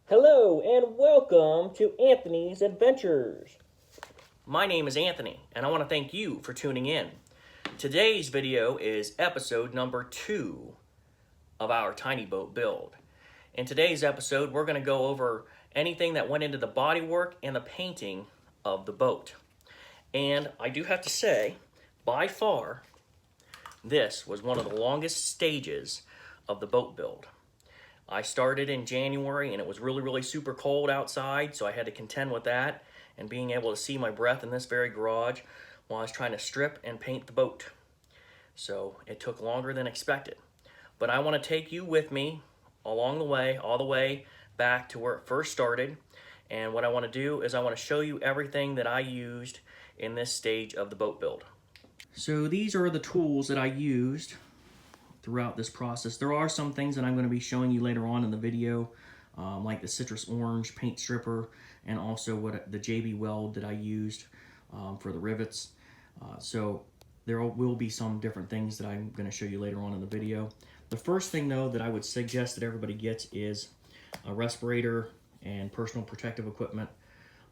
Hello and welcome to Anthony's Adventures. My name is Anthony and I want to thank you for tuning in. Today's video is episode number 2 of our tiny boat build. In today's episode, we're going to go over anything that went into the bodywork and the painting of the boat. And I do have to say, by far, this was one of the longest stages of the boat build. I started in January and it was really super cold outside, so I had to contend with that and being able to see my breath in this very garage while I was trying to strip and paint the boat. So it took longer than expected. But I want to take you with me along the way, all the way back to where it first started. And what I want to do is I want to show you everything that I used in this stage of the boat build. So these are the tools that I used throughout this process. There are some things that I'm going to be showing you later on in the video, like the citrus orange paint stripper and also the JB weld that I used for the rivets. So there will be some different things that I'm going to show you later on in the video. The first thing though that I would suggest that everybody gets is a respirator and personal protective equipment,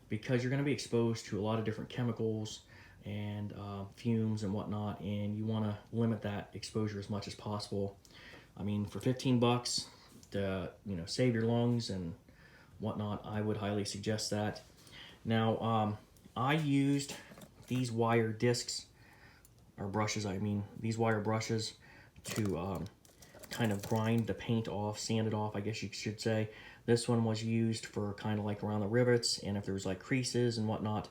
because you're going to be exposed to a lot of different chemicals and fumes and whatnot, and you want to limit that exposure as much as possible. I mean, for 15 bucks to save your lungs and whatnot, I would highly suggest that. Now, I used these wire discs or brushes. I mean, these wire brushes to kind of grind the paint off, sand it off, I guess you should say. This one was used for kind of like around the rivets, and if there was like creases and whatnot,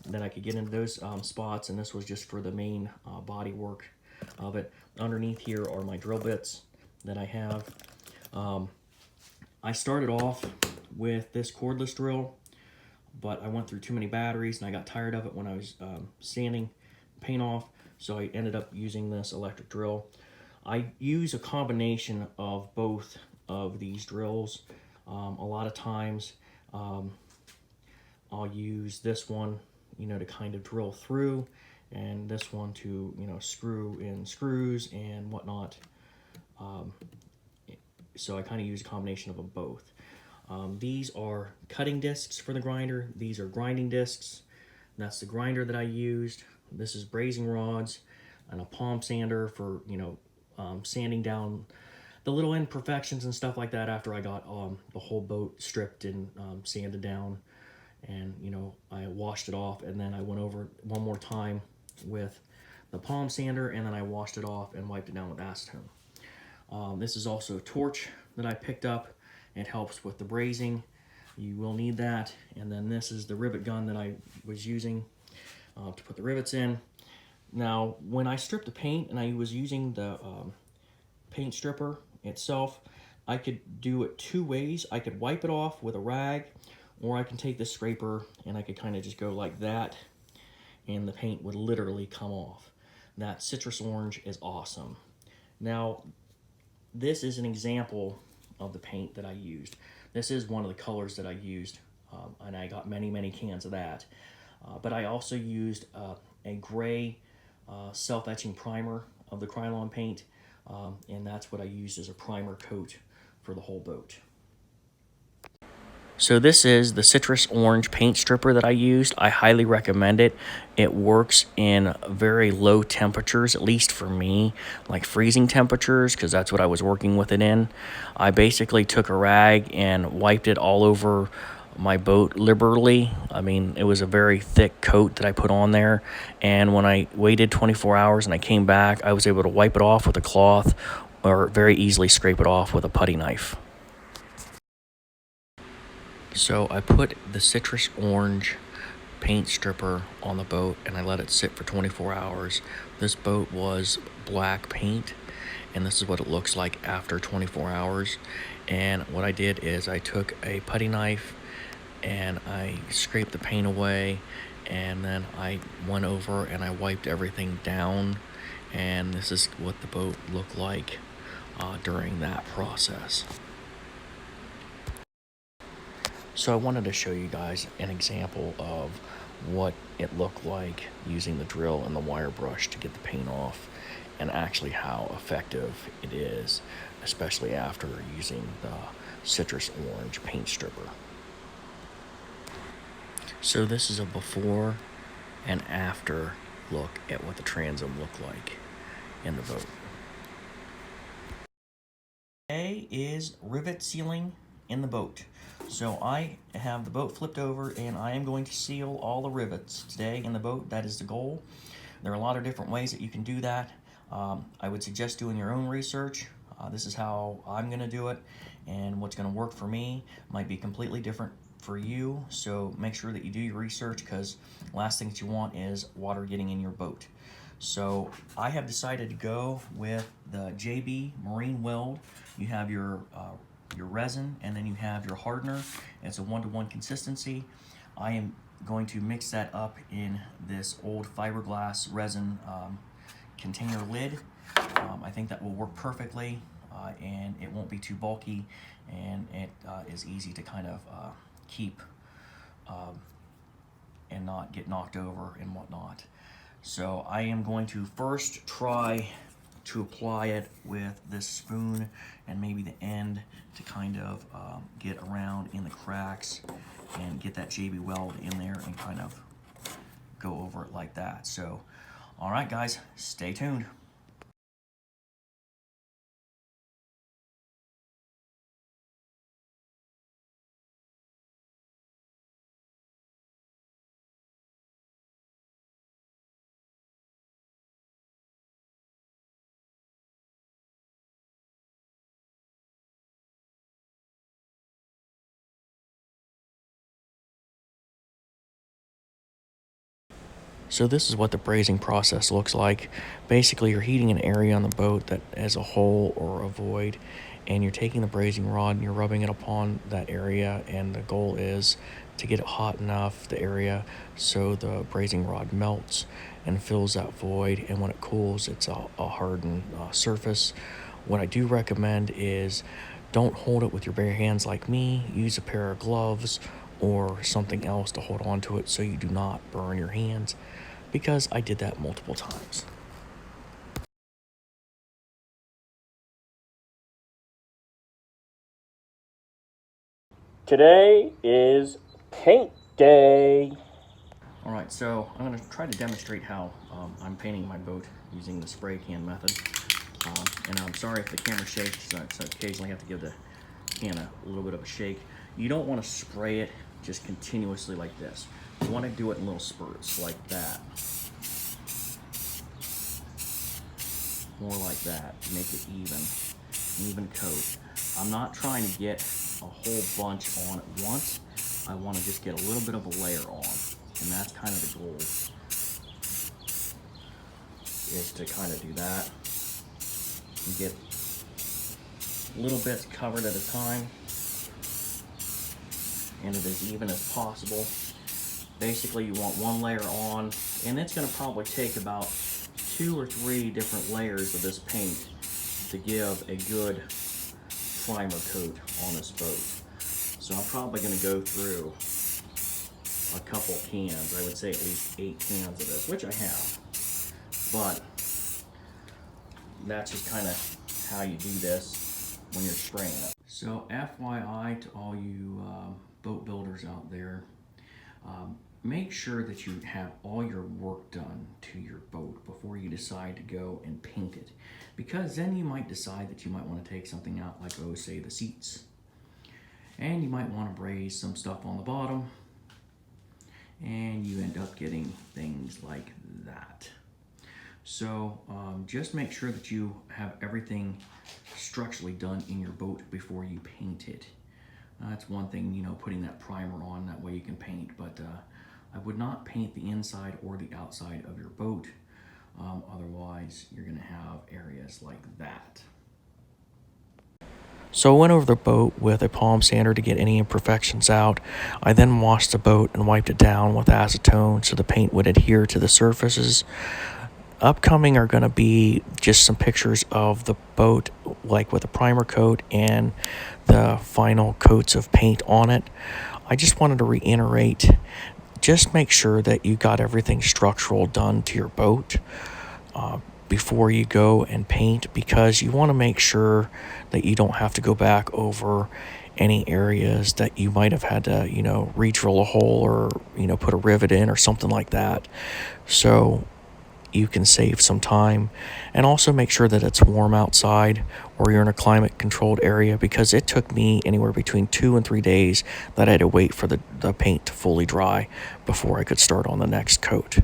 then I could get into those spots, and this was just for the main body work of it. Underneath here are my drill bits that I have. I started off with this cordless drill, but I went through too many batteries and I got tired of it when I was sanding paint off, so I ended up using this electric drill. I use a combination of both of these drills. A lot of times I'll use this one to kind of drill through, and this one to screw in screws and whatnot. So I kind of use a combination of them both. These are cutting discs for the grinder. These are grinding discs. That's the grinder that I used. This is brazing rods and a palm sander for sanding down the little imperfections and stuff like that after I got the whole boat stripped and sanded down. And I washed it off, and then I went over one more time with the palm sander, and then I washed it off and wiped it down with acetone. This is also a torch that I picked up. It helps with the brazing. You will need that. And then this is the rivet gun that I was using to put the rivets in. Now, when I stripped the paint and I was using the paint stripper itself, I could do it two ways. I could wipe it off with a rag, or I can take the scraper and I could kind of just go like that, and the paint would literally come off. That citrus orange is awesome. Now, this is an example of the paint that I used. This is one of the colors that I used, and I got many cans of that. But I also used a gray self-etching primer of the Krylon paint, and that's what I used as a primer coat for the whole boat. So this is the citrus orange paint stripper that I used. I highly recommend it. It works in very low temperatures, at least for me, like freezing temperatures, because that's what I was working with it in. I basically took a rag and wiped it all over my boat liberally. I mean, it was a very thick coat that I put on there, and when I waited 24 hours and I came back, I was able to wipe it off with a cloth or very easily scrape it off with a putty knife. So I put the citrus orange paint stripper on the boat and I let it sit for 24 hours. This boat was black paint, and this is what it looks like after 24 hours. And what I did is I took a putty knife and I scraped the paint away, and then I went over and I wiped everything down, and this is what the boat looked like during that process. So I wanted to show you guys an example of what it looked like using the drill and the wire brush to get the paint off, and actually how effective it is, especially after using the citrus orange paint stripper. So this is a before and after look at what the transom looked like in the boat. Today is rivet sealing in the boat. So I have the boat flipped over and I am going to seal all the rivets today in the boat. That is the goal. There are a lot of different ways that you can do that. I would suggest doing your own research. This is how I'm going to do it, and what's going to work for me might be completely different for you. So make sure that you do your research, because last thing that you want is water getting in your boat. So I have decided to go with the JB Marine Weld. You have your resin, and then you have your hardener. It's a 1-to-1 consistency. I am going to mix that up in this old fiberglass resin container lid. I think that will work perfectly, and it won't be too bulky, and it is easy to kind of keep and not get knocked over and whatnot. So I am going to first try to apply it with this spoon and maybe the end to kind of get around in the cracks and get that JB weld in there and kind of go over it like that. So, all right guys, stay tuned. So this is what the brazing process looks like. Basically, you're heating an area on the boat that has a hole or a void, and you're taking the brazing rod and you're rubbing it upon that area, and the goal is to get it hot enough, the area, so the brazing rod melts and fills that void, and when it cools, it's a hardened surface. What I do recommend is don't hold it with your bare hands like me. Use a pair of gloves or something else to hold on to it so you do not burn your hands, because I did that multiple times. Today is paint day. All right, so I'm going to try to demonstrate how I'm painting my boat using the spray can method. And I'm sorry if the camera shakes, so I occasionally have to give the can a little bit of a shake. You don't want to spray it just continuously like this. You want to do it in little spurts like that. More like that, make it even coat. I'm not trying to get a whole bunch on at once. I want to just get a little bit of a layer on, and that's kind of the goal, is to kind of do that and get little bits covered at a time, and it as even as possible. Basically, you want one layer on, and it's going to probably take about 2 or 3 different layers of this paint to give a good primer coat on this boat. So I'm probably going to go through a couple cans. I would say at least 8 cans of this, which I have. But that's just kind of how you do this when you're spraying it. So FYI to all you boat builders out there, make sure that you have all your work done to your boat before you decide to go and paint it, because then you might decide that you might want to take something out, like, oh, say the seats, and you might want to braze some stuff on the bottom, and you end up getting things like that. So just make sure that you have everything structurally done in your boat before you paint it. That's one thing, you know, putting that primer on, that way you can paint, but I would not paint the inside or the outside of your boat. Otherwise, you're going to have areas like that. So I went over the boat with a palm sander to get any imperfections out. I then washed the boat and wiped it down with acetone so the paint would adhere to the surfaces. Upcoming are going to be just some pictures of the boat, like with a primer coat and the final coats of paint on it. I just wanted to reiterate, just make sure that you got everything structural done to your boat. before you go and paint, because you want to make sure that you don't have to go back over any areas that you might have had to, re-drill a hole or, put a rivet in or something like that. So you can save some time, and also make sure that it's warm outside or you're in a climate controlled area, because it took me anywhere between 2 and 3 days that I had to wait for the paint to fully dry before I could start on the next coat.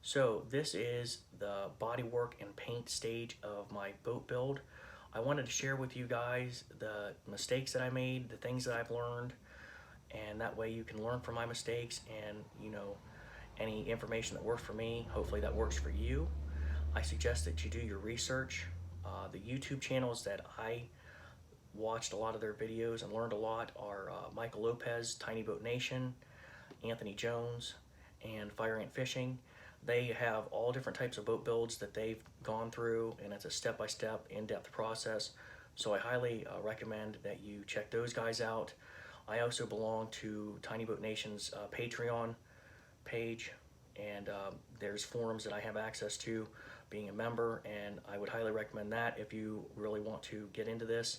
So this is the bodywork and paint stage of my boat build. I wanted to share with you guys the mistakes that I made, the things that I've learned, and that way you can learn from my mistakes, and any information that works for me, hopefully that works for you. I suggest that you do your research. The YouTube channels that I watched a lot of their videos and learned a lot are Michael Lopez, Tiny Boat Nation, Anthony Jones, and Fire Ant Fishing. They have all different types of boat builds that they've gone through, and it's a step-by-step, in-depth process. So I highly recommend that you check those guys out. I also belong to Tiny Boat Nation's Patreon page, and there's forums that I have access to being a member, and I would highly recommend that if you really want to get into this.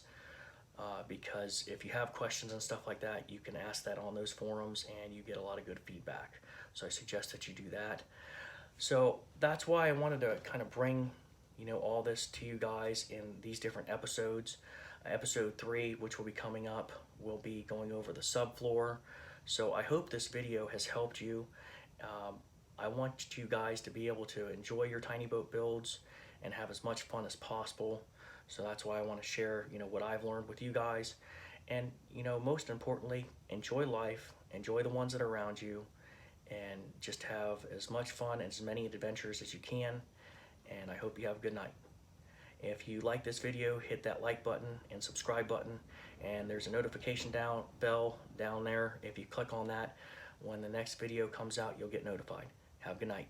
Because if you have questions and stuff like that, you can ask that on those forums and you get a lot of good feedback. So I suggest that you do that. So that's why I wanted to kind of bring, all this to you guys in these different episodes. Episode 3, which will be coming up, will be going over the subfloor. So I hope this video has helped you. I want you guys to be able to enjoy your tiny boat builds and have as much fun as possible. So that's why I want to share, what I've learned with you guys. And, most importantly, enjoy life, enjoy the ones that are around you, and just have as much fun and as many adventures as you can. And I hope you have a good night. If you like this video, hit that like button and subscribe button. And there's a notification bell down there. If you click on that, when the next video comes out, you'll get notified. Have a good night.